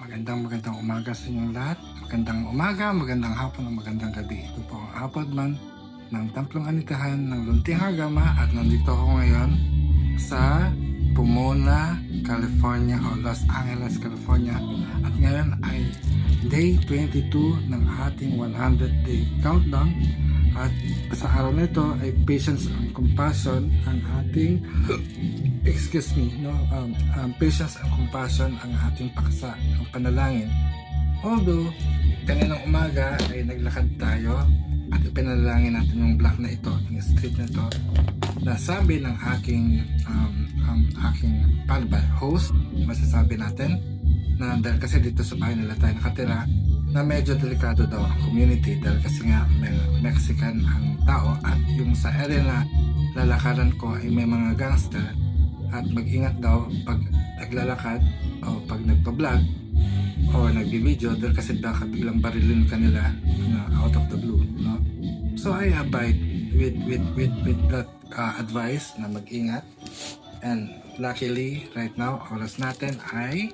Magandang umaga sa inyong lahat. Magandang umaga, magandang hapon, o magandang gabi. Ito po ang Apodman ng Templong Anitahan ng Lunting Agama at nandito ako ngayon sa Pomona, California o Los Angeles, California. At ngayon ay day 22 ng ating 100-day countdown. At sa araw na ito ay patience and compassion ang ating patience and compassion ang ating paksa, ang panalangin. Although, kaninang umaga ay naglakad tayo at ipinalangin natin yung block na ito, yung street na ito, na sabi ng aking host, masasabi natin, na dahil kasi dito sa bahay nila tayo nakatira, na medyo delikado daw ang community dahil kasi nga may Mexican ang tao at yung sa area na lalakaran ko ay may mga gangster at mag-ingat daw pag naglalakad o pag nagpa-vlog o nagbi-video dahil kasi baka biglang barilin kanila out of the blue, no? So I abide with that advice na mag-ingat, and luckily right now oras natin ay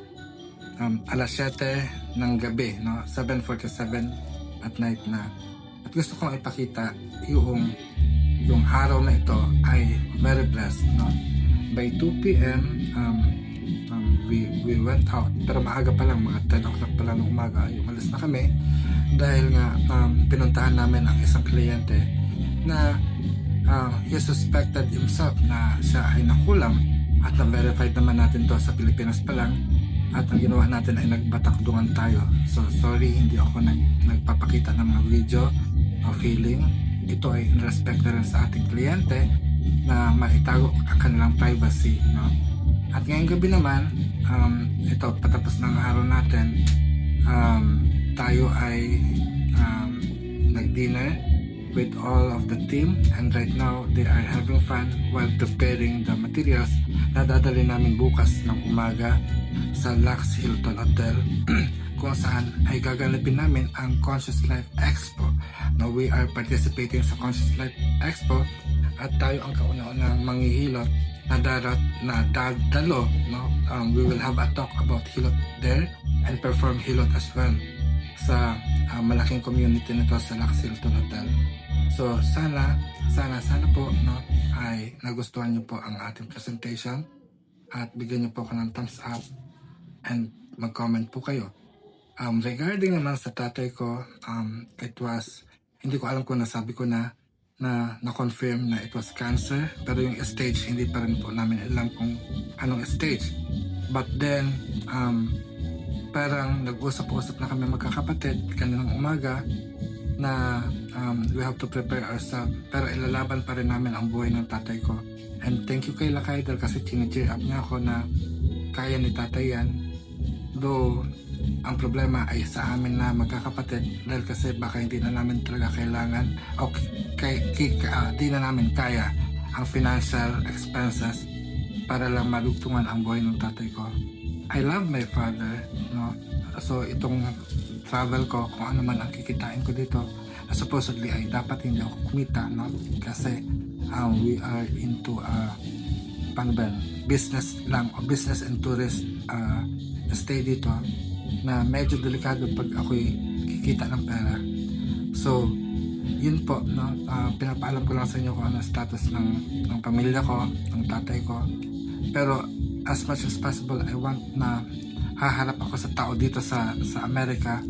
alas 7 ng gabi, no? 7:47 at night na. At gusto kong ipakita yung araw na ito ay very blessed, no? By 2 p.m. We went out, pero maaga pa lang, mga 10 o'clock pa lang ng umaga, umalis na kami dahil nga pinuntahan namin ang isang kliyente na he suspected himself na siya ay nakulam at na-verified naman natin to sa Pilipinas pa lang. At ang ginawa natin ay nagbatakdungan tayo. So sorry, hindi ako nagpapakita ng mga video o feeling. Ito ay in respect na rin sa ating kliyente na maitago ang kanilang privacy, no? At ngayong gabi naman, ito patapos ng araw natin, tayo ay nag-dinner with all of the team, and right now they are having fun while preparing the materials na dadali namin bukas ng umaga sa Lux Hilton Hotel kung saan ay gaganapin namin ang Conscious Life Expo. Now we are participating sa Conscious Life Expo at tayo ang kauna-unang manghihilot na dadalo, no? We will have a talk about hilot there and perform hilot as well sa malaking community nito sa Lux Hilton Hotel. So sana po, no, ay nagustuhan niyo po ang ating presentation at bigyan niyo po ako ng thumbs up and mag-comment po kayo. Regarding naman sa tatay ko, it was, hindi ko alam kung nasabi ko na-confirm na it was cancer, pero yung stage hindi pa rin po namin alam kung anong stage. But then parang nag-usap-usap na kami magkakapatid kaninang umaga na we have to prepare ourselves, pero ilalaban pa rin namin ang buhay ng tatay ko. And thank you kay Lakay dahil kasi chinecheer up niya ako na kaya ni tatay yan, though ang problema ay sa amin na magkakapatid dahil kasi baka hindi na namin talaga kailangan o di na namin kaya ang financial expenses para lang malugtungan ang buhay ng tatay ko. I love my father, no? So itong travel ko, kung ano man ang kikitain ko dito, supposedly ay dapat hindi ako kumita, no? Kasi we are into business lang o business and tourist stay dito na medyo delikado pag ako'y kikita ng pera. So yun po, no? Pinapaalam ko lang sa inyo kung ano status ng pamilya ko, ng tatay ko, pero as much as possible I want na haharap ako sa tao dito sa Amerika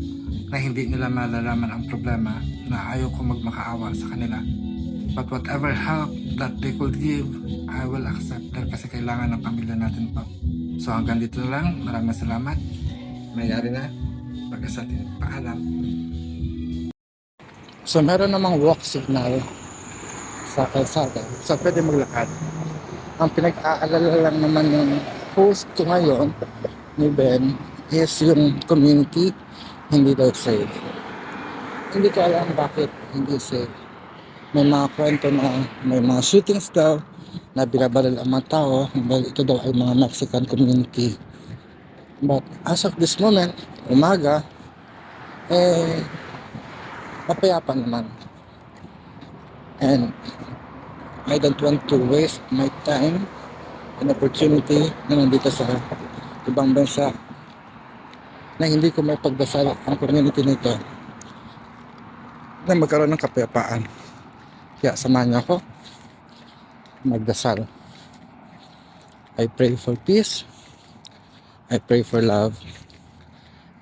na hindi nila malalaman ang problema, na ayaw ko magmakaawa sa kanila. But whatever help that they could give, I will accept dahil kasi kailangan ng pamilya natin po. So hanggang dito na lang. Maraming salamat. Mayari na. Pagkasatin. Paalam. So meron namang walk signal sa kalsada. So pwede maglakad. Ang pinag-aalala lang naman yung host ko ngayon ni Ben is yung community hindi daw safe. Hindi ko alam bakit hindi safe. May mga kwento na may mga shootings daw na binabaril ang mga tao dahil ito daw ay mga Mexican community. But as of this moment, umaga, mapayapa naman. And I don't want to waste my time and opportunity na nandito sa ibang bansa na hindi ko may pagdasal ang community nito na magkaroon ng kapayapaan. Kaya samahan niyo ako magdasal. I pray for peace, I pray for love,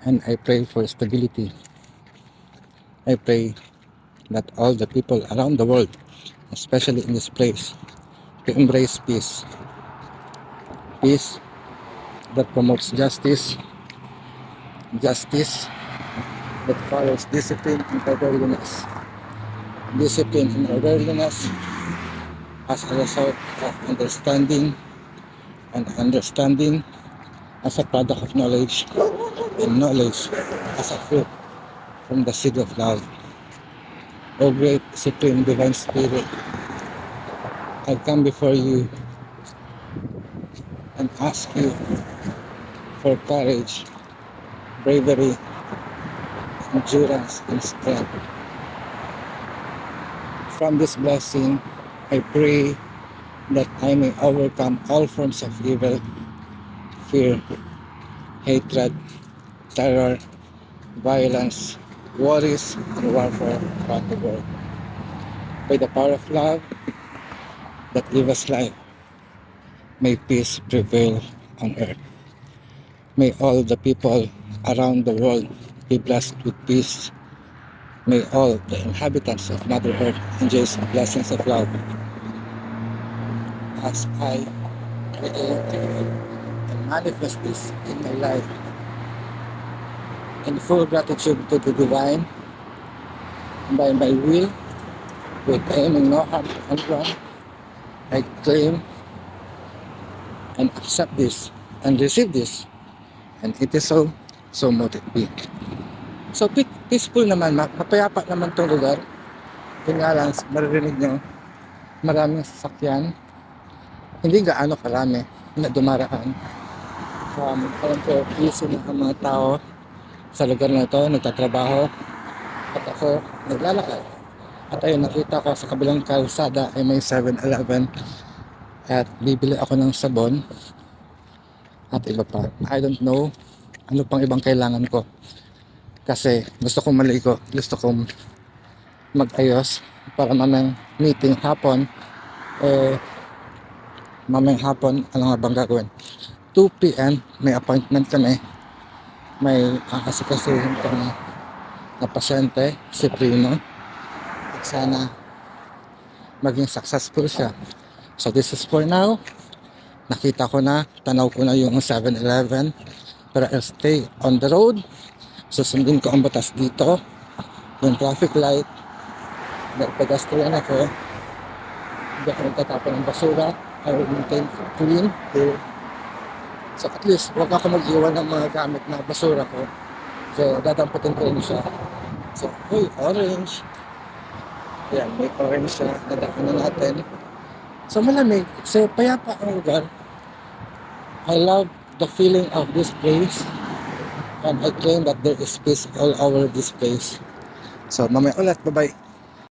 and I pray for stability. I pray that all the people around the world, especially in this place, to embrace peace. Peace that promotes justice, justice that follows discipline and orderliness. Discipline and orderliness as a result of understanding, and understanding as a product of knowledge, and knowledge as a fruit from the seed of love. O great Supreme Divine Spirit, I come before you and ask you for courage, bravery, endurance, and strength. From this blessing, I pray that I may overcome all forms of evil, fear, hatred, terror, violence, worries, and warfare around the world. By the power of love that gives us life, may peace prevail on earth. May all the people around the world be blessed with peace. May all the inhabitants of Mother Earth enjoy the blessings of love. As I create and manifest this in my life, in full gratitude to the Divine, by my will, with aiming no harm to anyone, I claim and accept this and receive this, and it is so, so mote it be. So peaceful naman, mapayapa naman tong lugar. Yun nga lang, maririnig nyo, maraming sasakyan, hindi gaano karami na dumaraan. Alam ko, busy na ang mga tao sa lugar na ito, nagtatrabaho, at ako naglalakad. At ayun, nakita ko sa kabilang kalsada ay may 7-Eleven at bibili ako ng sabon at iba pa. I don't know ano pang ibang kailangan ko kasi gusto kong maligo, gusto kong mag-ayos para mamayang meeting hapon, mamayang hapon ano nga bang gagawin, 2 PM may appointment kami, may aasikasuhin kami na pasyente, si Primo, at sana maging successful siya. So this is for now. Nakita ko na, tanaw ko na yung 7-Eleven, pero I'll stay on the road. Susundin ko ang batas dito, yung traffic light, dahil pedestrian ako, hindi ako nagtatapon ng basura, I will maintain it clean here. So at least, huwag ako mag-iwan ng mga gamit na basura ko. So dadamputin ko rin siya. So, uy, orange. Yan, may orange siya, nadaan na natin. So malamig, so payapa ang lugar. I love the feeling of this place. And I claim that there is peace all over this place. So mamaya ulit, bye-bye.